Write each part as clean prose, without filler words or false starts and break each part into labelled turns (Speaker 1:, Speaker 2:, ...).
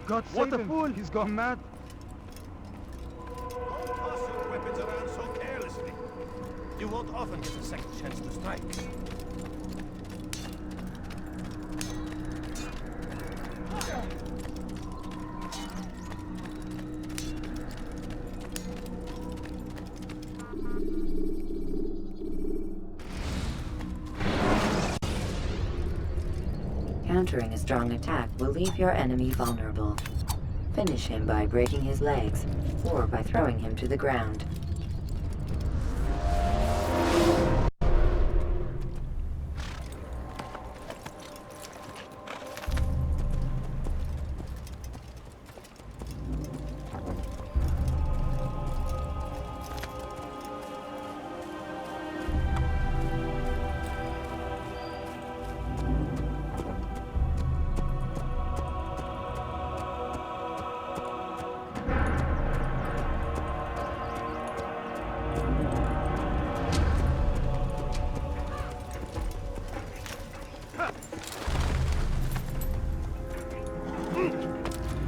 Speaker 1: God save him! Fool. He's gone mad!
Speaker 2: Don't toss your weapons around so carelessly. You won't often get a second chance to strike.
Speaker 3: Countering a strong attack will leave your enemy vulnerable. Finish him by breaking his legs, or by throwing him to the ground.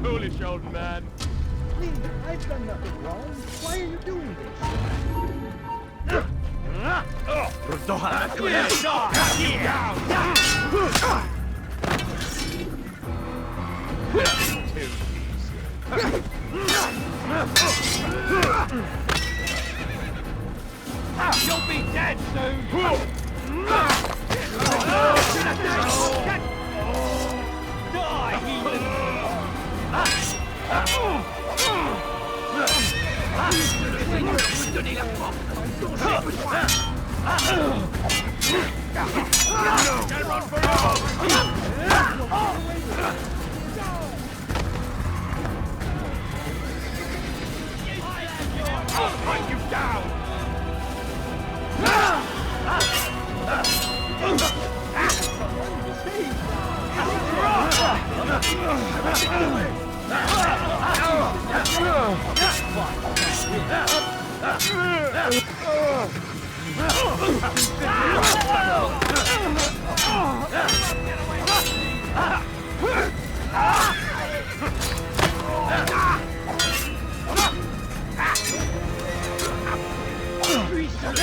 Speaker 2: Foolish old man.
Speaker 1: Me, I've done nothing wrong. Why are you doing this?
Speaker 2: You'll be dead soon! Die, heathen! Run for I'll fight you down!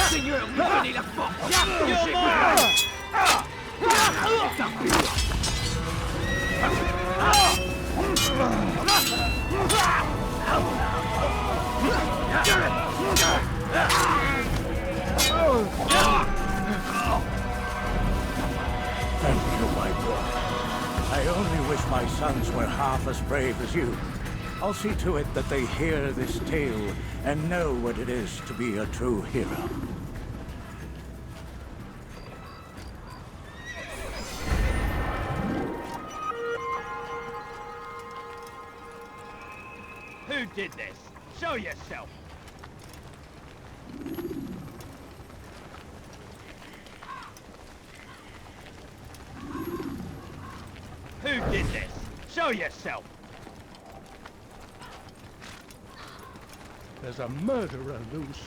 Speaker 2: Seigneur, vous donnez la force!
Speaker 4: Thank you, my boy. I only wish my sons were half as brave as you. I'll see to it that they hear this tale and know what it is to be a true hero.
Speaker 2: Who did this? Show yourself! Who did this? Show yourself!
Speaker 1: There's a murderer loose.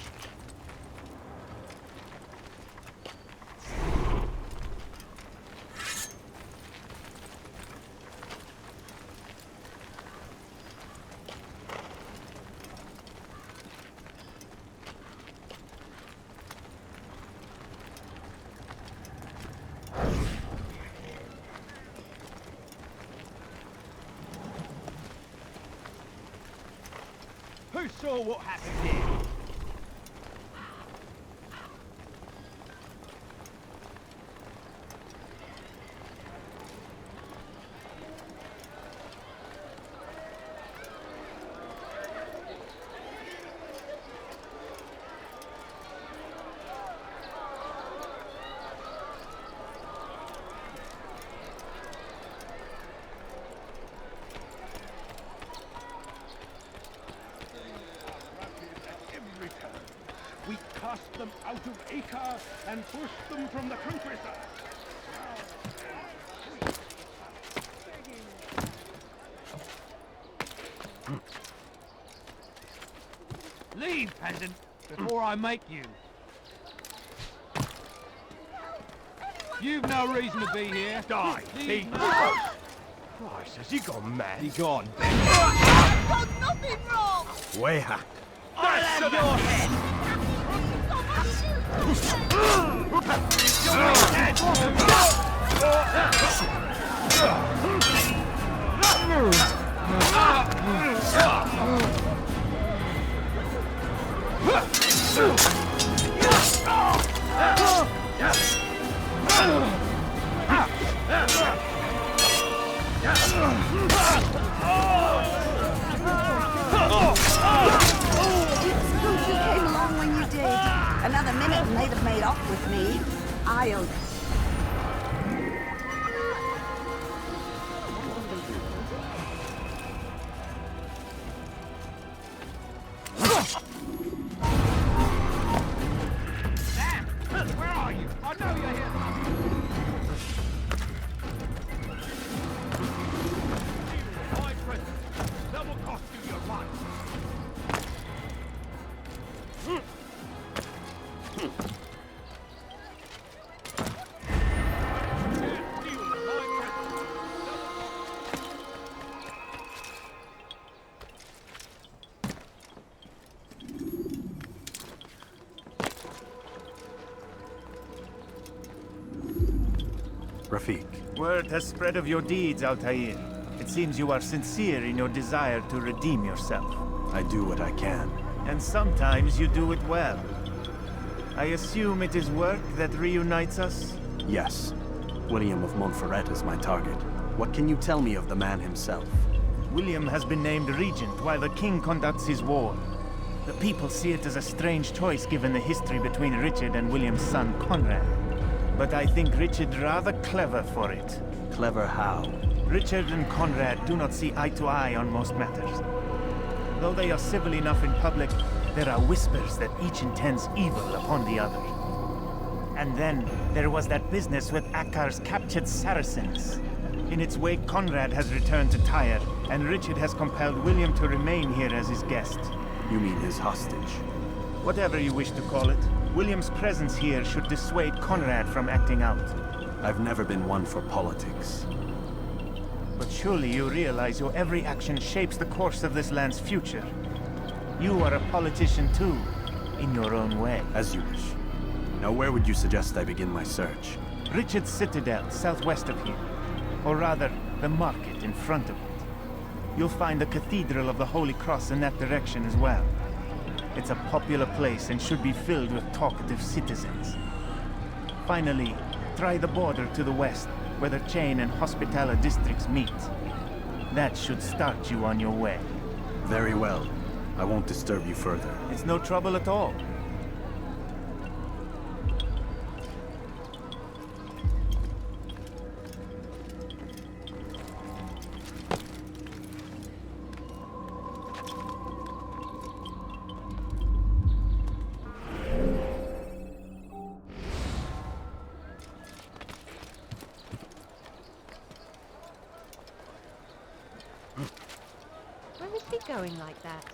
Speaker 2: Who saw what happened here?
Speaker 1: We cast them out of Acre and pushed them from the countryside.
Speaker 2: Leave, peasant, before I make you. You've no reason to be here. Die, thief! Christ, has he gone mad?
Speaker 5: He gone.
Speaker 6: Done nothing wrong!
Speaker 2: Way hack.
Speaker 5: I'll have your head!
Speaker 6: You came along when you did. Another minute and they'd have made off with me. I'll...
Speaker 1: Where are you? I know you're here. My presence. That will cost you your life.
Speaker 2: Rafiq. Word has spread of your deeds, Altaïr. It seems you are sincere in your desire to redeem yourself.
Speaker 7: I do what I can.
Speaker 2: And sometimes you do it well. I assume it is work that reunites us?
Speaker 7: Yes. William of Montferat is my target. What can you tell me of the man himself?
Speaker 2: William has been named regent while the king conducts his war. The people see it as a strange choice given the history between Richard and William's son Conrad. But I think Richard rather clever for it.
Speaker 7: Clever how?
Speaker 2: Richard and Conrad do not see eye to eye on most matters. Though they are civil enough in public, there are whispers that each intends evil upon the other. And then, there was that business with Acre's captured Saracens. In its wake, Conrad has returned to Tyre, and Richard has compelled William to remain here as his guest.
Speaker 7: You mean his hostage?
Speaker 2: Whatever you wish to call it, William's presence here should dissuade Conrad from acting out.
Speaker 7: I've never been one for politics.
Speaker 2: But surely you realize your every action shapes the course of this land's future. You are a politician too, in your own way.
Speaker 7: As you wish. Now where would you suggest I begin my search?
Speaker 2: Richard's Citadel, southwest of here. Or rather, the market in front of it. You'll find the Cathedral of the Holy Cross in that direction as well. It's a popular place and should be filled with talkative citizens. Finally, try the border to the west, where the Chain and Hospitaller districts meet. That should start you on your way.
Speaker 7: Very well. I won't disturb you further.
Speaker 2: It's no trouble at all.
Speaker 8: Where is he going like that?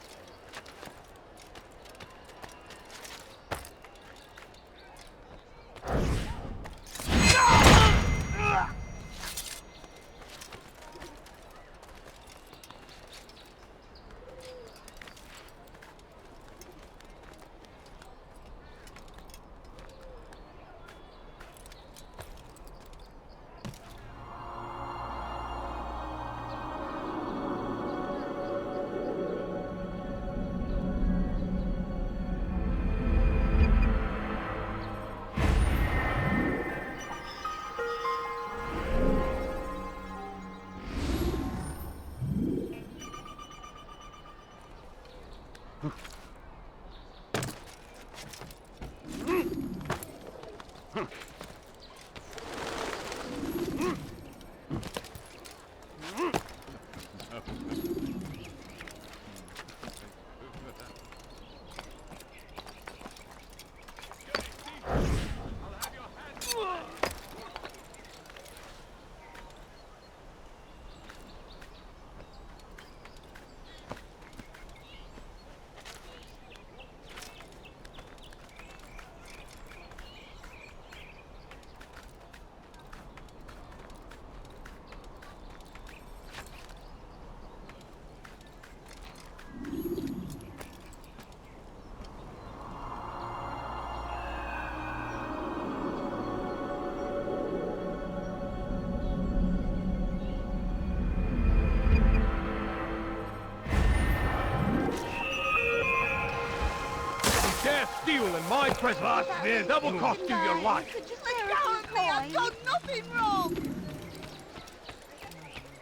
Speaker 1: trespass, the double cost you your life.
Speaker 6: Let go of me! I've done nothing wrong!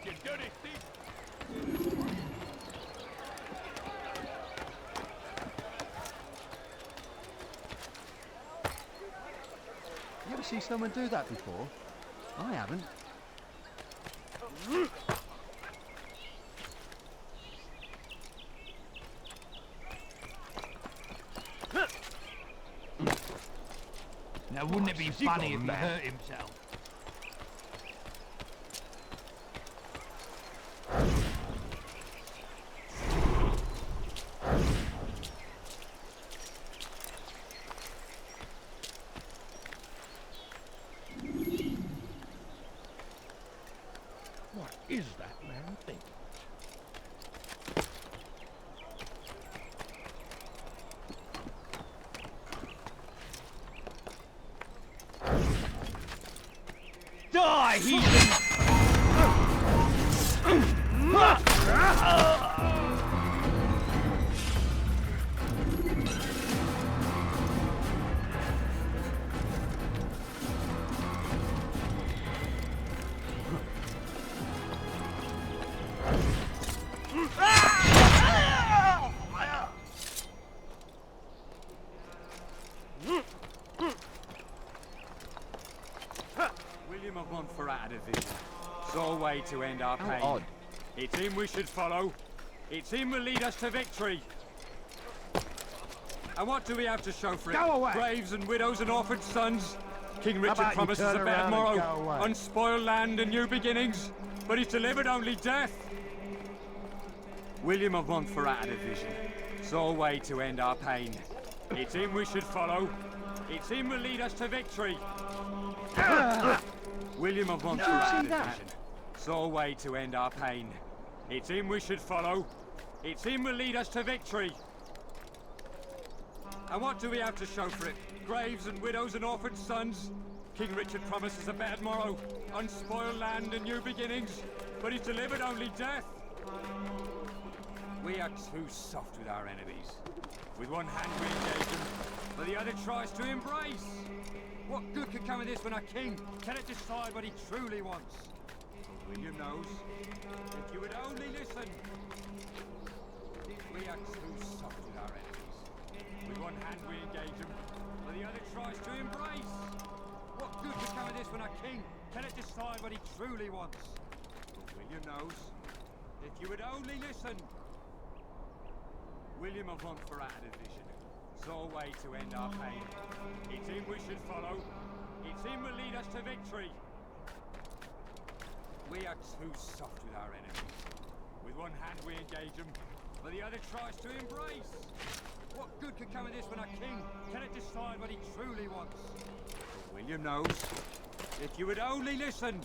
Speaker 1: You dirty thief!
Speaker 9: You ever see someone do that before? I haven't.
Speaker 1: Now, wouldn't it be funny if he hurt himself? What is that man thinking? Die, heathen!
Speaker 10: William of Montferat had a vision. Saw a way to end our pain.
Speaker 9: odd.
Speaker 10: It's him we should follow. It's him will lead us to victory. And what do we have to show for it?
Speaker 1: Go away!
Speaker 10: Graves and widows and orphaned sons. King Richard
Speaker 1: about you
Speaker 10: promises
Speaker 1: turn
Speaker 10: a better
Speaker 1: around and go
Speaker 10: morrow,
Speaker 1: away?
Speaker 10: unspoiled land and new beginnings, but he's delivered only death. William of Montferrat had a vision. Saw a way to end our pain. It's him we should follow. It's him will lead us to victory. William of Montferrat had a vision. Saw a way to end our pain. It's him we should follow. It's him will lead us to victory. And what do we have to show for it? Graves and widows and orphaned sons. King Richard promises a better morrow, unspoiled land and new beginnings, but he's delivered only death. We are too soft with our enemies. With one hand we engage them, but the other tries to embrace. What good could come of this when our king cannot decide what he truly wants? William knows. If you would only listen. We are too soft with our enemies. With one hand we engage them, but the other tries to embrace. What good could come of this when our king cannot decide what he truly wants? William knows. If you would only listen. William of Montferrat had a vision. Saw a way to end our pain. It's him we should follow. It's him will lead us to victory. We are too soft with our enemies. With one hand we engage them, but the other tries to embrace. What good could come of this when our king cannot decide what he truly wants? William knows. If you would only listen.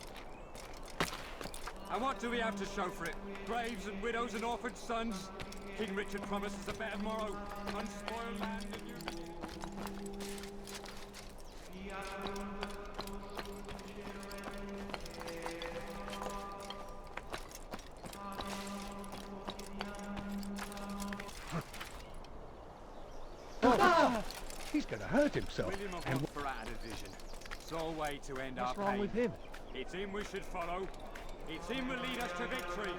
Speaker 10: And what do we have to show for it? Graves and widows and orphaned sons. King Richard promises a better morrow, unspoiled land and new.
Speaker 1: He's gonna hurt himself.
Speaker 10: William of Montferrat had a vision. Saw a way to end our pain.
Speaker 1: What's wrong with him?
Speaker 10: It's him we should follow. It's him will lead us to victory.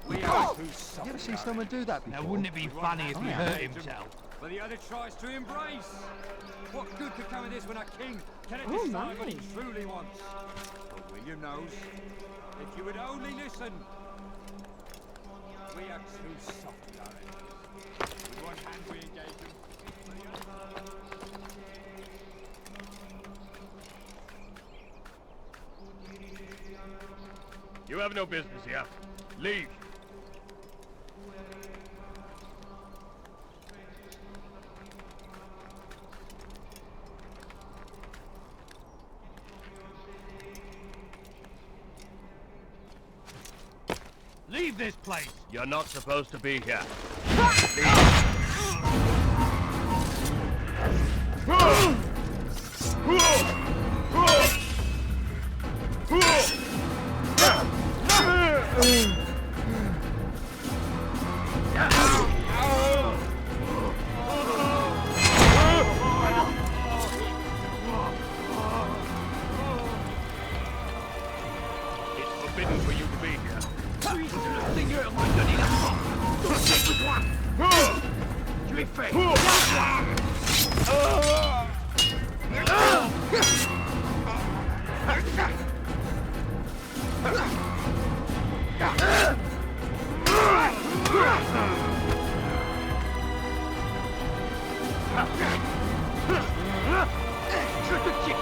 Speaker 10: We are too soft.
Speaker 9: You ever see someone do that before?
Speaker 1: Now, wouldn't it be funny if he hurt himself?
Speaker 10: But the other tries to embrace. What good could come of this when our king cannot decide what he truly wants? But William knows. If you would only listen. We are too soft with our enemies. With one hand we engage them. But the other...
Speaker 1: You have no business here. Leave. Leave this place! You're not supposed to be here. to be here. Seigneur m'a donné la force. Toi. Tu es fait. Je te tiens.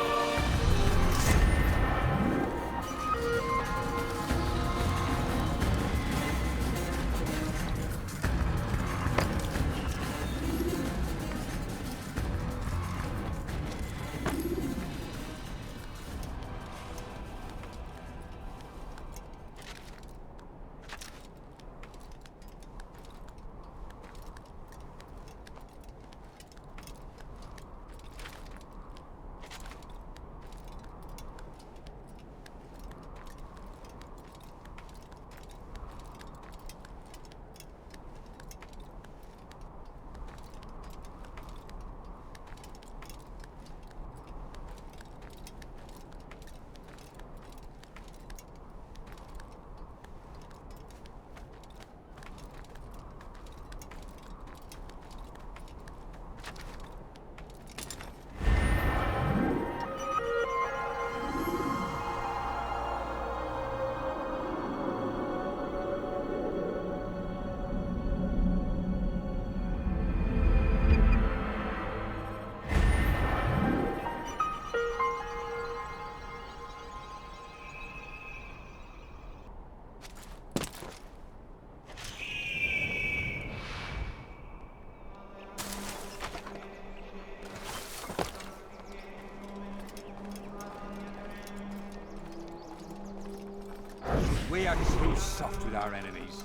Speaker 10: We are too soft with our enemies.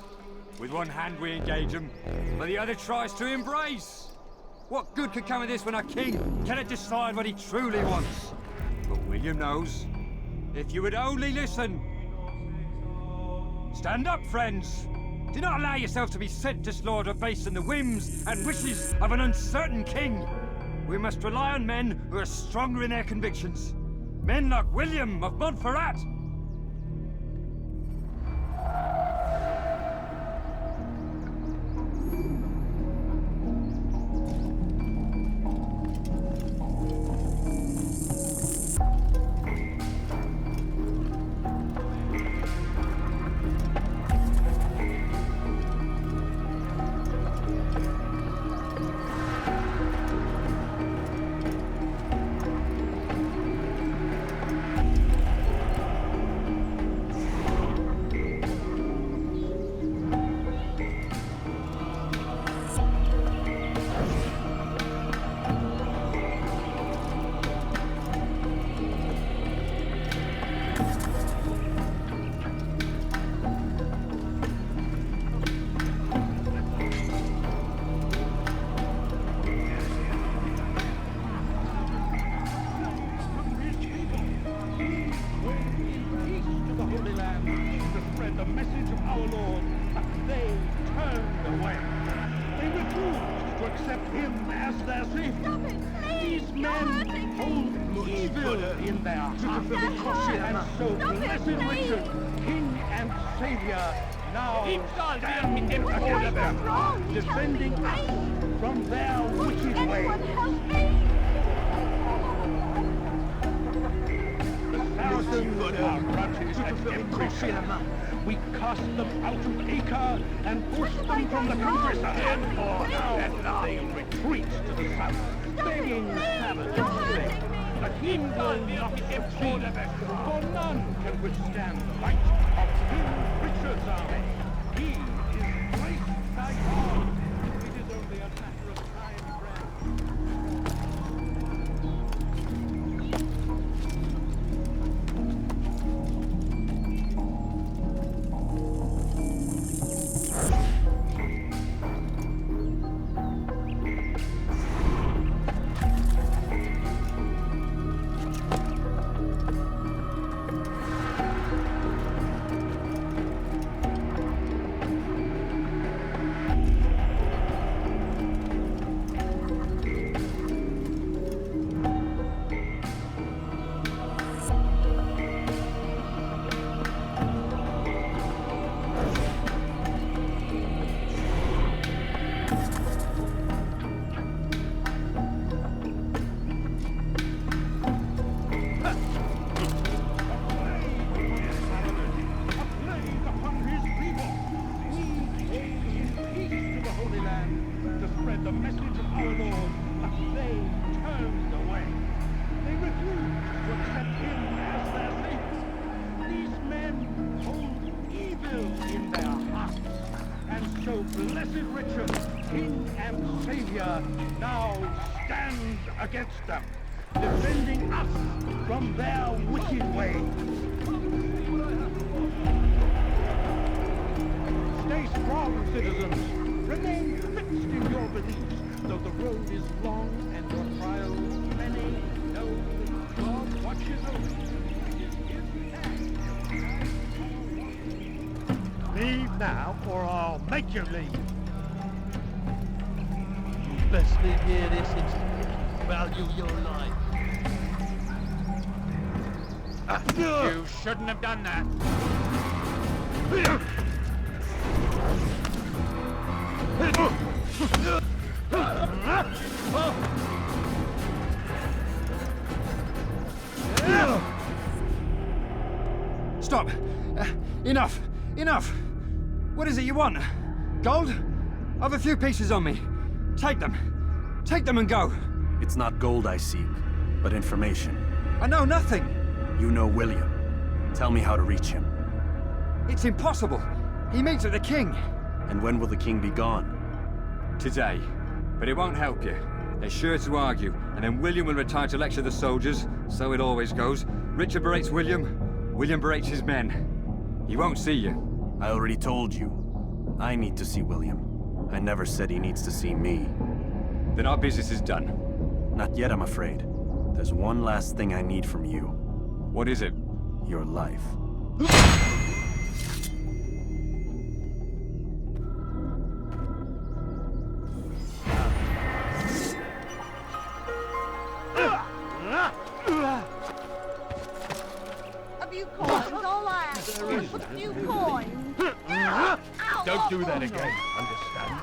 Speaker 10: With one hand we engage them, but the other tries to embrace. What good could come of this when our king cannot decide what he truly wants? But William knows. If you would only listen. Stand up, friends. Do not allow yourself to be sent to slaughter based on the whims and wishes of an uncertain king. We must rely on men who are stronger in their convictions. Men like William of Montferat.
Speaker 1: Defending us from their wicked ways. The Saracens are routed at every turn. We cast them out of Acre and push them from the countryside. For now they retreat to the south, begging salmon and bread. But he will not succeed, for none can withstand the might of King Richard's army. He is great by God. It is only a matter of time, friend. blessed Richard, King and Savior, now stands against them, defending us from their wicked ways. Stay strong, citizens. Remain fixed in your beliefs, though the road is long and your trials many. Know that God watches over you. It is His hand. Leave now, or I'll make you leave.
Speaker 9: You best leave here this instant. Value your life.
Speaker 1: You shouldn't have done that.
Speaker 10: Stop! Enough! Enough! What is it you want? Gold? I've a few pieces on me. Take them. Take them and go.
Speaker 7: It's not gold I seek, but information.
Speaker 10: I know nothing.
Speaker 7: You know William. Tell me how to reach him.
Speaker 10: It's impossible. He meets with the king.
Speaker 7: And when will the king be gone?
Speaker 10: Today. But it won't help you. They're sure to argue, and then William will retire to lecture the soldiers. So it always goes. Richard berates William. William berates his men. He won't see you.
Speaker 7: I already told you. I need to see William. I never said he needs to see me.
Speaker 10: Then our business is done.
Speaker 7: Not yet, I'm afraid. There's one last thing I need from you.
Speaker 10: What is it?
Speaker 7: Your life.
Speaker 6: A few coins, all I ask for is a few coins.
Speaker 1: Don't do that again, understand?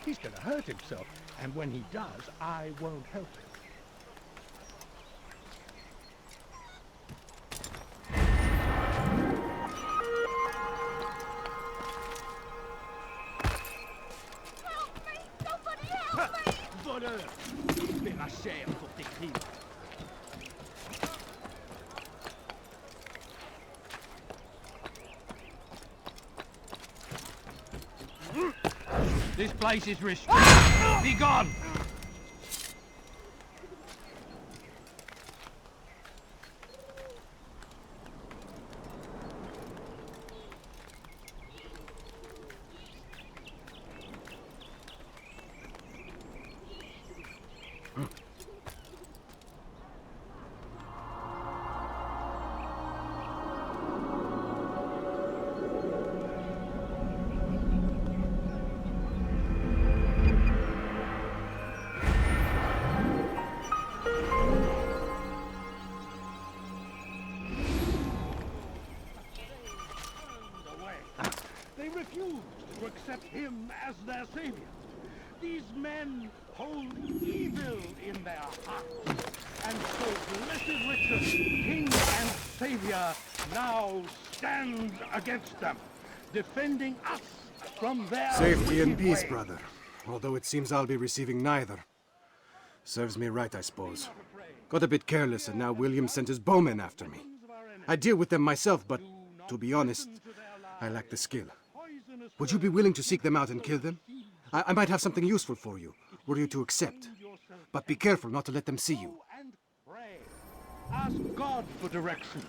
Speaker 1: He's gonna hurt himself, and when he does, I won't help him.
Speaker 6: Help me! Somebody help me!
Speaker 1: Voleur! Tu paieras cher pour tes crimes. This place is restricted. Be gone! They refused to accept him as their savior. These men hold evil in their hearts. And so blessed Richard, King and Savior, now stands against them, defending us from their
Speaker 11: Safety and peace,
Speaker 1: ways.
Speaker 11: brother. Although it seems I'll be receiving neither. Serves me right, I suppose. Got a bit careless, and now William sent his bowmen after me. I deal with them myself, but to be honest, I lack the skill. Would you be willing to seek them out and kill them? I might have something useful for you, were you to accept. But be careful not to let them see you.
Speaker 1: And pray. Ask God for direction.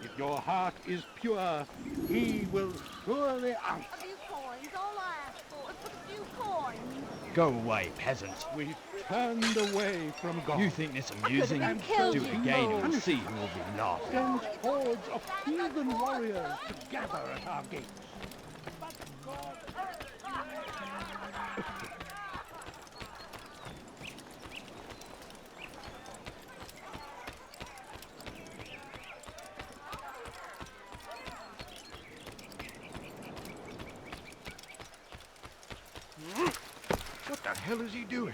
Speaker 1: If your heart is pure, He will surely answer.
Speaker 6: A few coins, all I ask for is a few coins.
Speaker 1: Go away, peasants. We've turned away from God.
Speaker 8: You think this amusing?
Speaker 6: have killed
Speaker 8: Do it
Speaker 6: you.
Speaker 8: again and we'll see who will be laughing.
Speaker 1: Sends hordes of heathen warriors to gather at our gates. But God... hell is he doing?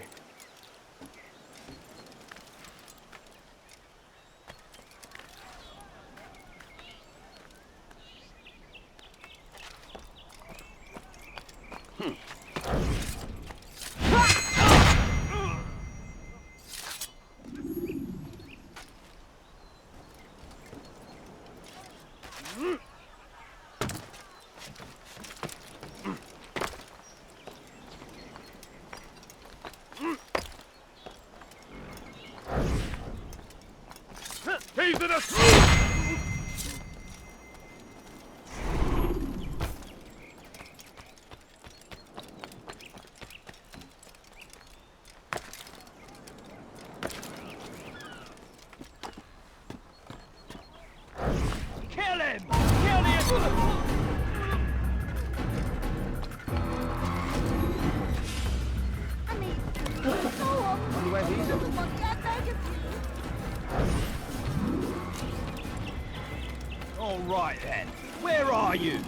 Speaker 1: He's in a
Speaker 5: Kill him! Kill the Usurper!
Speaker 6: I mean, go on.
Speaker 1: where he's at.
Speaker 6: I beg of you.
Speaker 5: All right then. Where are you?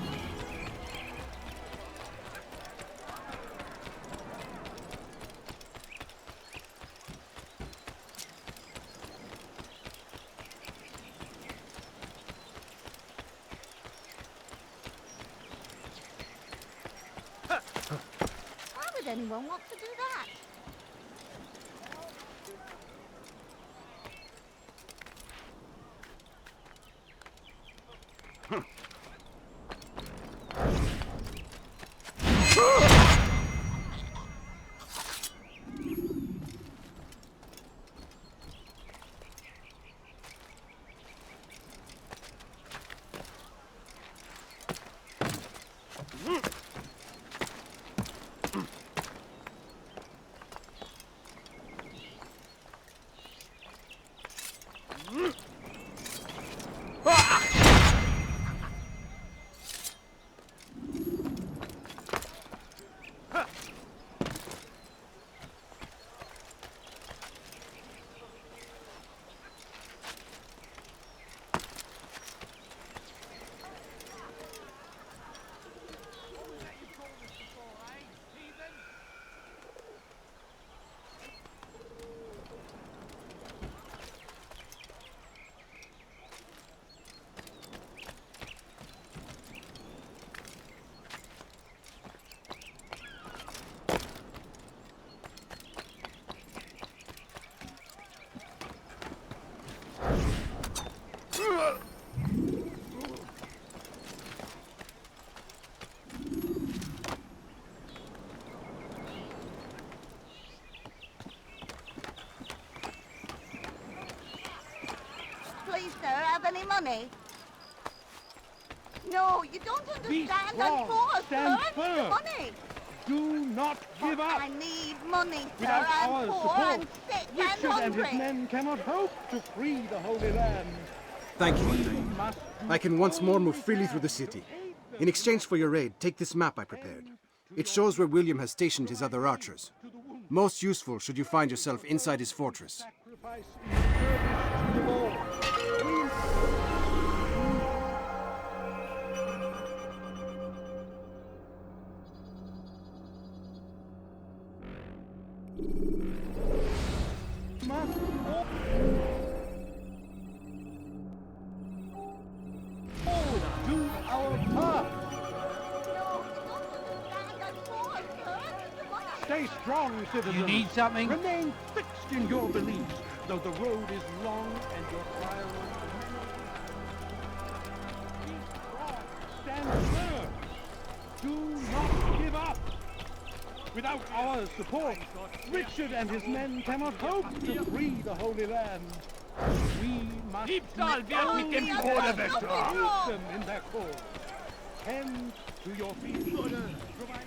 Speaker 6: Why would anyone want to do that? Please, sir, have any money? No, you don't
Speaker 1: Be
Speaker 6: understand.
Speaker 1: strong.
Speaker 6: I'm poor,
Speaker 1: Stand
Speaker 6: sir. I need
Speaker 1: firm.
Speaker 6: money.
Speaker 1: Do not give up.
Speaker 6: I need money, sir.
Speaker 1: Without
Speaker 6: I'm
Speaker 1: our
Speaker 6: poor,
Speaker 1: support,
Speaker 6: I'm sick,
Speaker 1: Richard
Speaker 6: I'm
Speaker 1: and his
Speaker 6: hungry.
Speaker 1: men cannot hope to free the Holy Land.
Speaker 11: Thank you,
Speaker 1: We
Speaker 11: Altaïr.
Speaker 1: must do
Speaker 11: I can once more
Speaker 1: all
Speaker 11: move
Speaker 1: we
Speaker 11: freely
Speaker 1: can
Speaker 11: through the
Speaker 1: to
Speaker 11: city.
Speaker 1: aid them.
Speaker 11: In exchange for your aid, take this map I prepared. It shows where William has stationed his other archers. Most useful should you find yourself inside his fortress.
Speaker 1: Sacrifice in service to the Lord. We must all do our part. Stay strong, citizens.
Speaker 9: You need something?
Speaker 1: Remain fixed in your beliefs, though the road is long and your trials are many. Be strong. Stand firm. Do not give up. Without our support, Richard and his men cannot hope to free the Holy Land. We must
Speaker 5: Keep salviat mit dem Tode weg.
Speaker 1: aid them in their cause. Tend to your fields. Provide aid.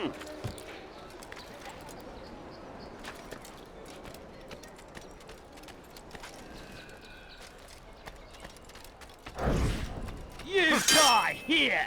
Speaker 5: You die here!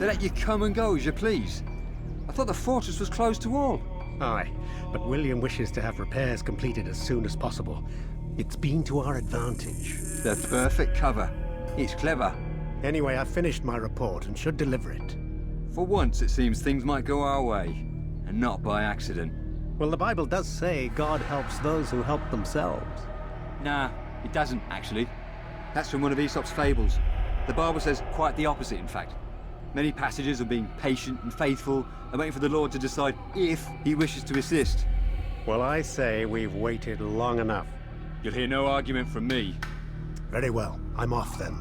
Speaker 10: They let you come and go as you please. I thought the fortress was closed to all.
Speaker 12: Aye, but William wishes to have repairs completed as soon as possible. It's been to our advantage.
Speaker 10: The perfect cover. It's clever.
Speaker 12: Anyway, I've finished my report and should deliver it.
Speaker 10: For once, it seems things might go our way, and not by accident.
Speaker 12: Well, the Bible does say God helps those who help themselves.
Speaker 10: Nah, it doesn't, actually. That's from one of Aesop's fables. The Bible says quite the opposite, in fact. Many passages of being patient and faithful and waiting for the Lord to decide if he wishes to assist.
Speaker 12: Well, I say we've waited long enough.
Speaker 10: You'll hear no argument from me.
Speaker 12: Very well. I'm off then.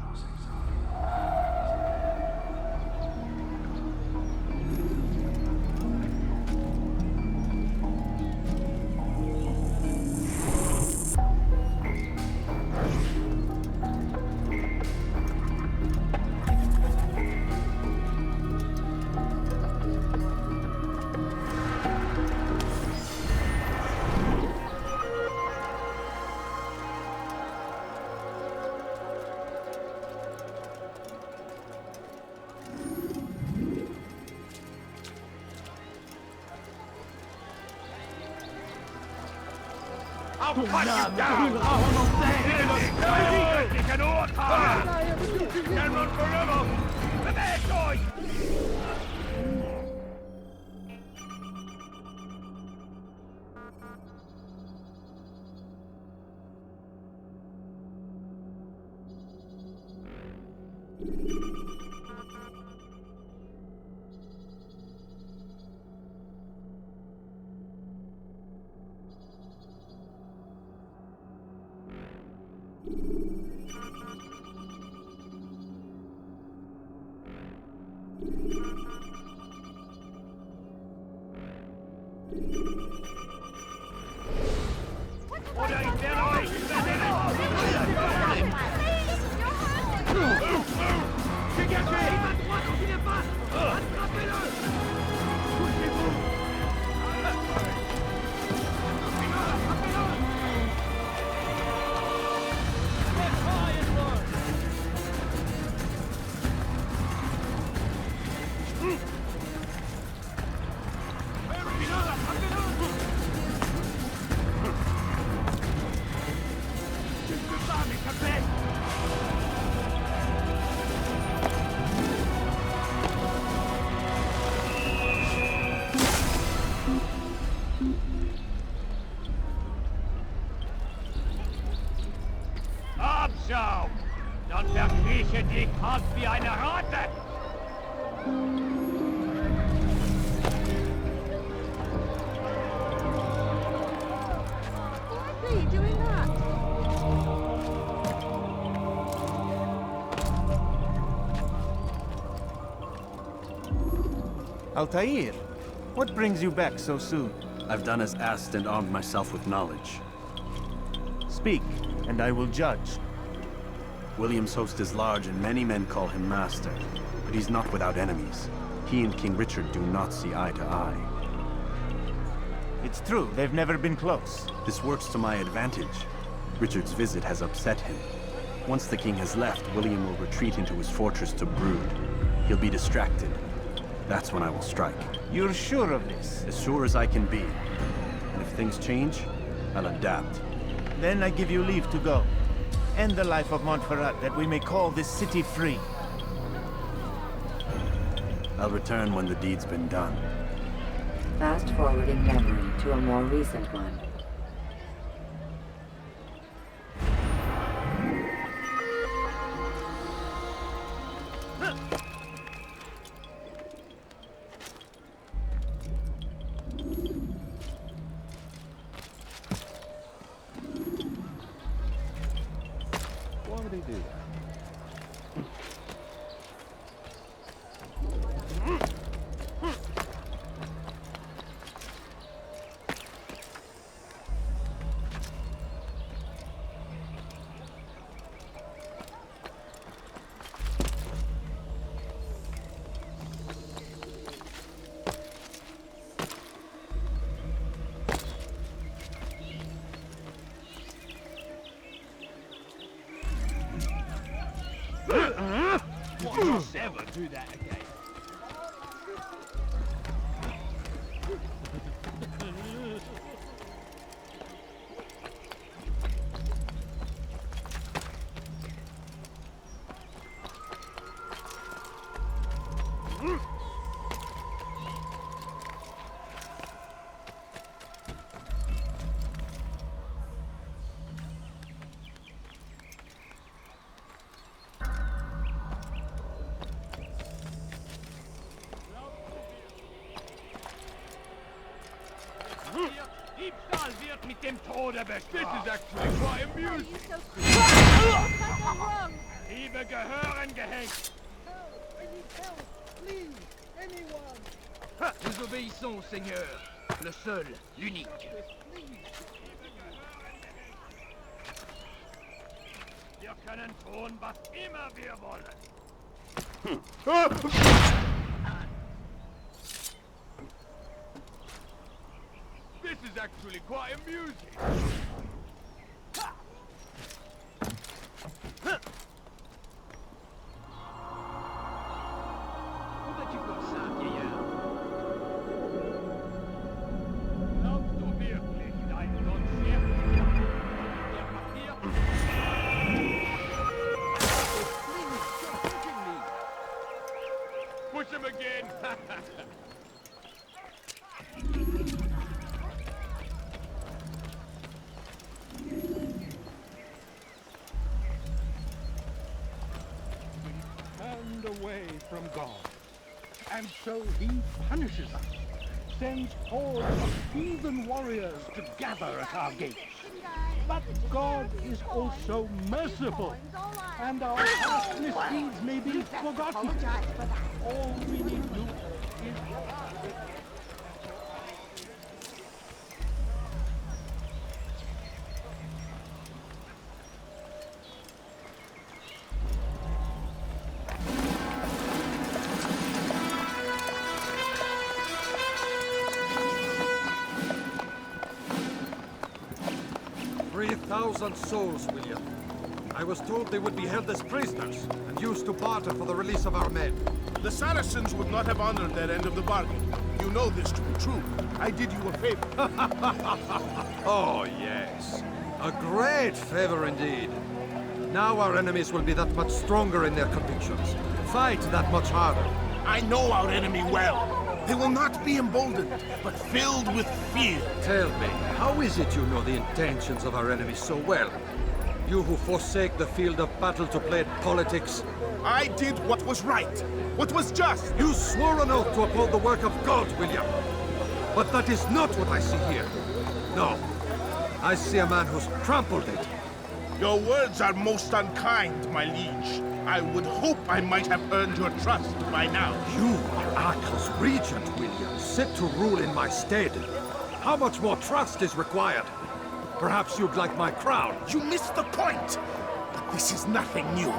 Speaker 1: I'll cut you down! Can run forever! The bad boy!
Speaker 2: Altaïr, what brings you back so soon?
Speaker 7: I've done as asked and armed myself with knowledge.
Speaker 2: Speak, and I will judge.
Speaker 7: William's host is large and many men call him master, but he's not without enemies. He and King Richard do not see eye to eye.
Speaker 2: It's true, they've never been close.
Speaker 7: This works to my advantage. Richard's visit has upset him. Once the king has left, William will retreat into his fortress to brood. He'll be distracted. That's when I will strike.
Speaker 2: You're sure of this?
Speaker 7: As sure as I can be. And if things change, I'll adapt.
Speaker 2: Then I give you leave to go. End the life of Montferat, that we may call this city free.
Speaker 7: I'll return when the deed's been done.
Speaker 3: Fast-forwarding memory to a more recent one.
Speaker 1: Why would they do that?
Speaker 5: Never do that again. Diebstahl wird mit dem Tode bestraft. This is actually quite amusing. Diebe gehören gehängt. Nous obéissons, Seigneur. Le seul, l'unique. Wir können tun, was immer wir wollen. This is actually quite amusing. Où vas-tu comme ça, vieillard? Glaubst du wirklich, dein Unschärf? Der Papier? Push him again!
Speaker 1: Away from God. And so he punishes us, sends hordes of heathen warriors to gather at our gates. But God is also merciful, and our past misdeeds may be forgotten. All we need to do is...
Speaker 13: souls, William. I was told they would be held as prisoners and used to barter for the release of our men.
Speaker 14: The Saracens would not have honored their end of the bargain. You know this to be true. I did you a favor.
Speaker 13: Oh, yes. A great favor indeed. Now our enemies will be that much stronger in their convictions. Fight that much harder.
Speaker 14: I know our enemy well. They will not be emboldened, but filled with fear.
Speaker 13: Tell me, how is it you know the intentions of our enemies so well? You who forsake the field of battle to play at politics.
Speaker 14: I did what was right, what was just.
Speaker 13: You swore an oath to uphold the work of God, William. But that is not what I see here. No, I see a man who's trampled it.
Speaker 14: Your words are most unkind, my liege. I would hope I might have earned your trust by now.
Speaker 13: You are Acre's regent, William, set to rule in my stead. How much more trust is required? Perhaps you'd like my crown.
Speaker 14: You missed the point! But this is nothing new.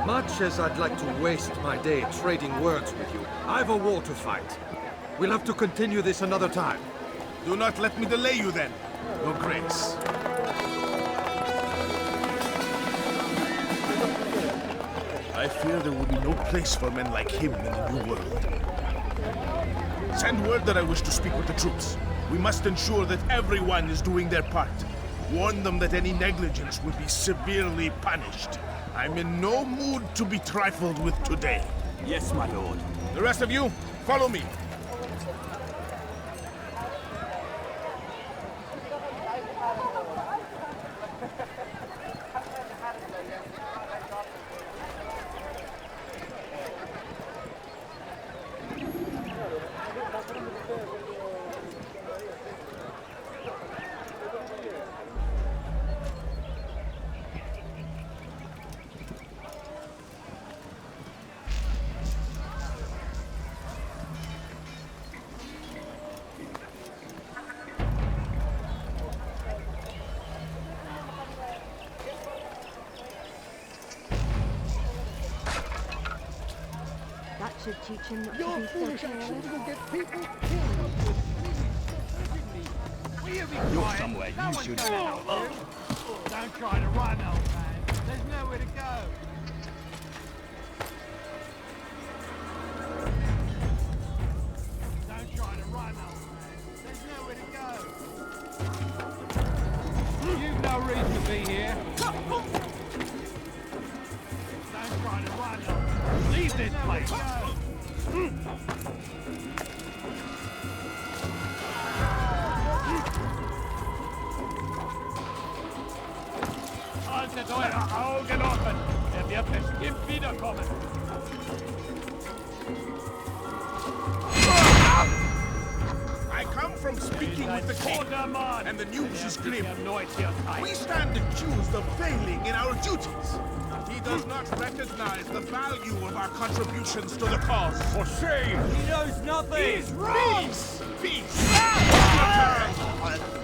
Speaker 13: Much as I'd like to waste my day trading words with you, I've a war to fight. We'll have to continue this another time.
Speaker 14: Do not let me delay you then, Your Grace. I fear there will be no place for men like him in the New World. Send word that I wish to speak with the troops. We must ensure that everyone is doing their part. Warn them that any negligence will be severely punished. I'm in no mood to be trifled with today.
Speaker 7: Yes, my lord.
Speaker 14: The rest of you, follow me.
Speaker 8: That should teach him not
Speaker 9: Your
Speaker 8: to be
Speaker 9: foolish
Speaker 8: so
Speaker 9: actions
Speaker 8: careless.
Speaker 9: will get people killed.
Speaker 5: You're somewhere you should go.
Speaker 10: Don't try to run, old man. There's nowhere to go. Don't try to run, old man. There's nowhere to go. You've no reason to be here. Don't try to run, old man.
Speaker 5: Leave this place. Alte eure Augen offen. Wird bestimmt wiederkommen.
Speaker 14: I come from speaking with the king, and the news is grim. We stand accused of failing in our duties. He does not recognize the value of our contributions to the cause.
Speaker 10: For shame! He knows nothing!
Speaker 14: He's wrong! Peace! Peace!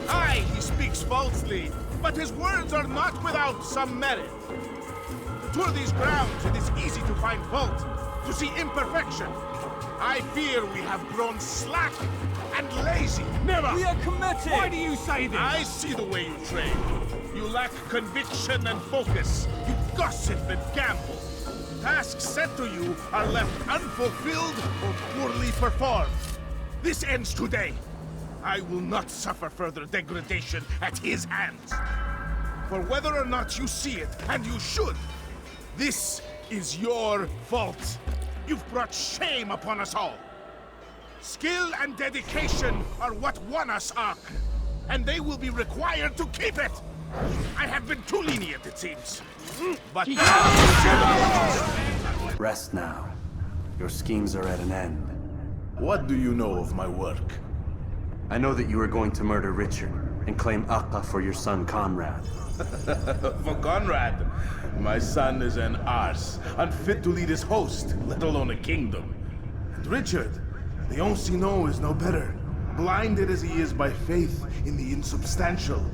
Speaker 14: Aye, he speaks falsely, but his words are not without some merit. To tour these grounds, it is easy to find fault, to see imperfection. I fear we have grown slack and lazy.
Speaker 10: Never! We are committed!
Speaker 14: Why do you say this? I see the way you train. You lack conviction and focus. You gossip and gamble. Tasks set to you are left unfulfilled or poorly performed. This ends today. I will not suffer further degradation at his hands. For whether or not you see it, and you should, this is your fault. You've brought shame upon us all. Skill and dedication are what won us Acre, and they will be required to keep it. I have been too lenient, it seems. But
Speaker 7: Rest now. Your schemes are at an end.
Speaker 14: What do you know of my work?
Speaker 7: I know that you are going to murder Richard and claim Acre for your son Conrad.
Speaker 14: For Conrad, my son is an arse, unfit to lead his host, let alone a kingdom. And Richard, the Ancien is no better, blinded as he is by faith in the insubstantial.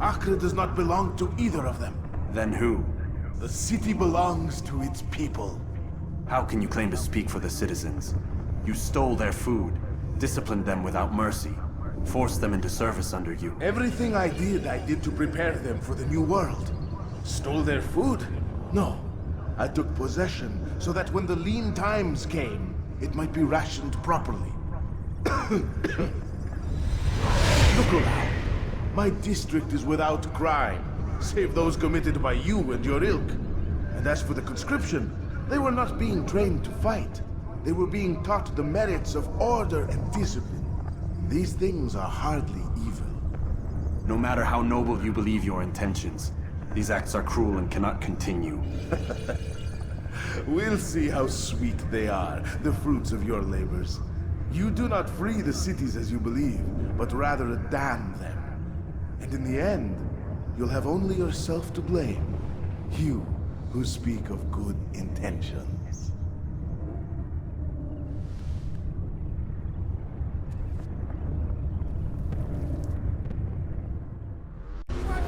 Speaker 14: Acre does not belong to either of them.
Speaker 7: Then who?
Speaker 14: The city belongs to its people.
Speaker 7: How can you claim to speak for the citizens? You stole their food, disciplined them without mercy, forced them into service under you.
Speaker 14: Everything I did to prepare them for the new world. Stole their food? No. I took possession so that when the lean times came, it might be rationed properly. Look around. My district is without crime, save those committed by you and your ilk. And as for the conscription, they were not being trained to fight. They were being taught the merits of order and discipline. These things are hardly evil.
Speaker 7: No matter how noble you believe your intentions, these acts are cruel and cannot continue.
Speaker 14: We'll see how sweet they are, the fruits of your labors. You do not free the cities as you believe, but rather damn them. And in the end, you'll have only yourself to blame. You,
Speaker 15: who speak of good intentions.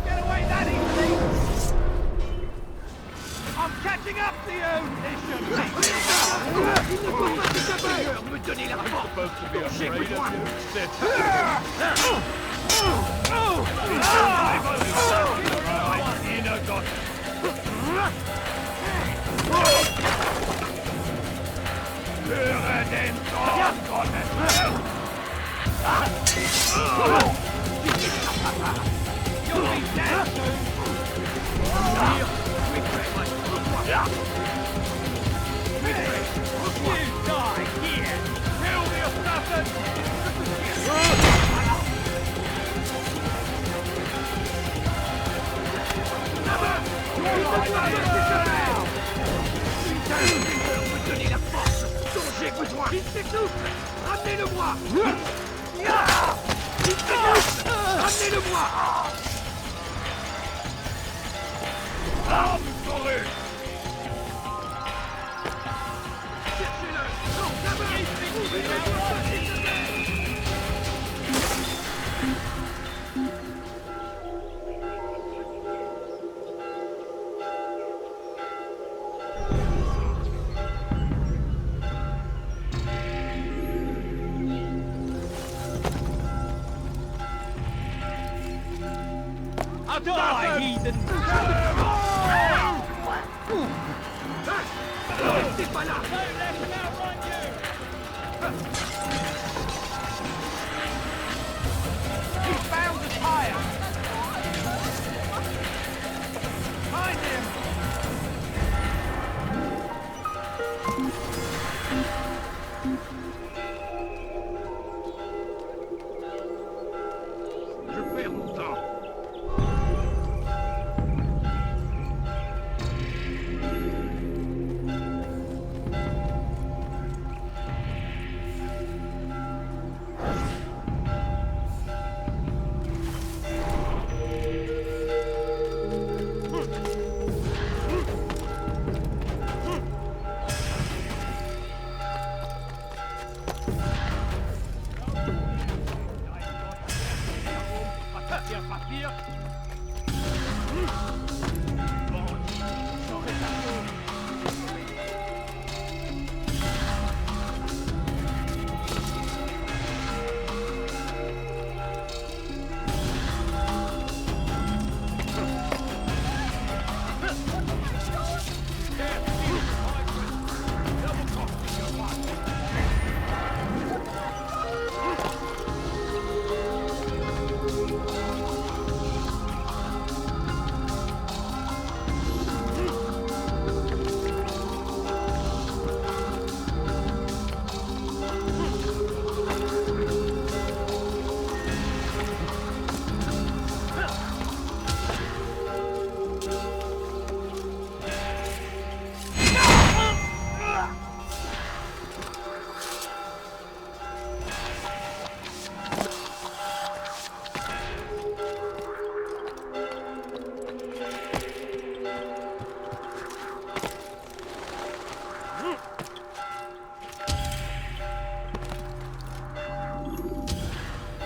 Speaker 5: Get away that easily! I'm catching up to you! Me donner la force! J'ai besoin! You'll be dead soon! You die here! Kill the assassin! Donnez la force dont j'ai besoin! Il s'étouffe! Ramenez-le-moi! Il s'étouffe! Ramenez-le-moi! Arme forêt! Cherchez-le! Non, là-bas! Die, heathen! Restez pas là! Don't let him outrun you! He's found the tire! Find him! Je perds mon temps!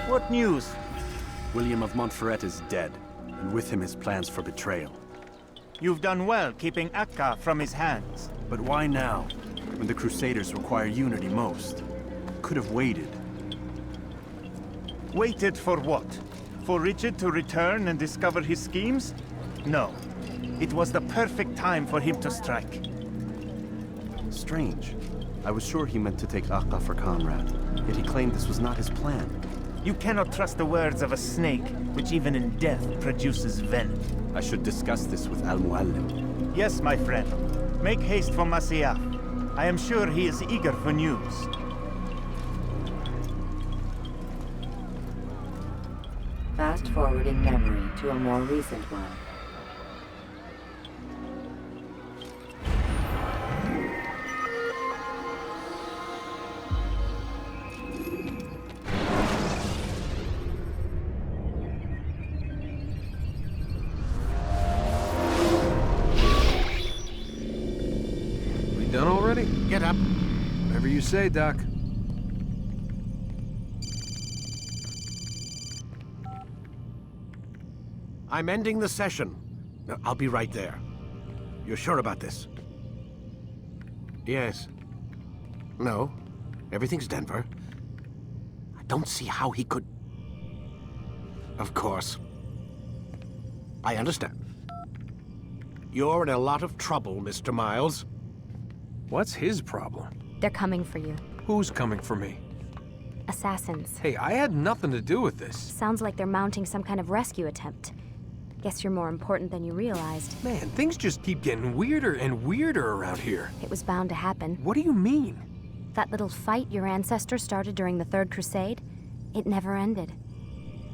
Speaker 2: What news?
Speaker 7: William of Montferat is dead, and with him his plans for betrayal.
Speaker 2: You've done well keeping Acre from his hands.
Speaker 7: But why now, when the Crusaders require unity most? Could have waited.
Speaker 2: Waited for what? For Richard to return and discover his schemes? No. It was the perfect time for him to strike.
Speaker 7: Strange. I was sure he meant to take Acre for Conrad, yet he claimed this was not his plan.
Speaker 2: You cannot trust the words of a snake, which even in death produces venom.
Speaker 7: I should discuss this with Mualim.
Speaker 2: Yes, my friend. Make haste for Masyaf. I am sure he is eager for news.
Speaker 3: Fast-forwarding memory to a more recent one.
Speaker 13: Whatever you say, Doc.
Speaker 12: I'm ending the session. I'll be right there. You're sure about this? Yes. No. Everything's Denver. I don't see how he could... Of course. I understand. You're in a lot of trouble, Mr. Miles.
Speaker 16: What's his problem?
Speaker 17: They're coming for you.
Speaker 16: Who's coming for me?
Speaker 17: Assassins.
Speaker 16: Hey, I had nothing to do with this.
Speaker 17: Sounds like they're mounting some kind of rescue attempt. Guess you're more important than you realized.
Speaker 16: Man, things just keep getting weirder and weirder around here.
Speaker 17: It was bound to happen.
Speaker 16: What do you mean?
Speaker 17: That little fight your ancestors started during the Third Crusade, it never ended.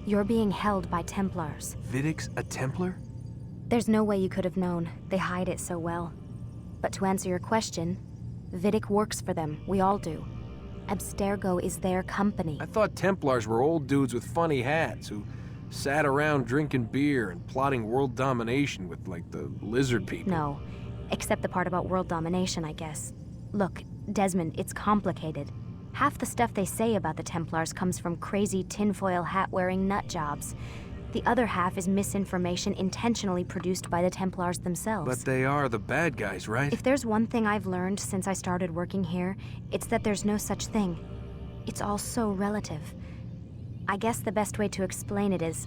Speaker 17: You're being held by Templars.
Speaker 16: Vidic's a Templar?
Speaker 17: There's no way you could have known. They hide it so well. But to answer your question, Vidic works for them. We all do. Abstergo is their company.
Speaker 16: I thought Templars were old dudes with funny hats who sat around drinking beer and plotting world domination with, like, the lizard people.
Speaker 17: No, except the part about world domination, I guess. Look, Desmond, it's complicated. Half the stuff they say about the Templars comes from crazy tinfoil hat-wearing nut jobs. The other half is misinformation intentionally produced by the Templars themselves.
Speaker 16: But they are the bad guys, right?
Speaker 17: If there's one thing I've learned since I started working here, it's that there's no such thing. It's all so relative. I guess the best way to explain it is,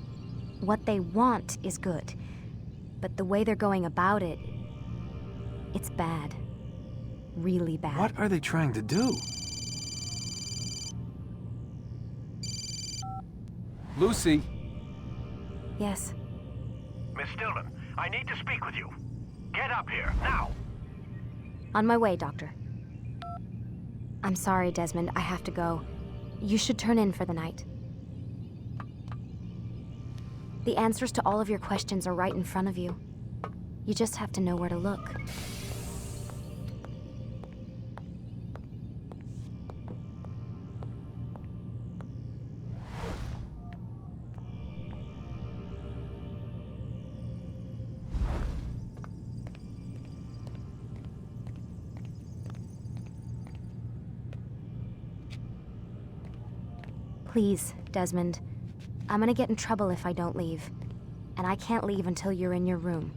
Speaker 17: what they want is good. But the way they're going about it, it's bad. Really bad.
Speaker 16: What are they trying to do? Lucy?
Speaker 17: Yes.
Speaker 12: Miss Stillman, I need to speak with you. Get up here, now!
Speaker 17: On my way, Doctor. I'm sorry, Desmond. I have to go. You should turn in for the night. The answers to all of your questions are right in front of you. You just have to know where to look. Please, Desmond. I'm gonna get in trouble if I don't leave. And I can't leave until you're in your room.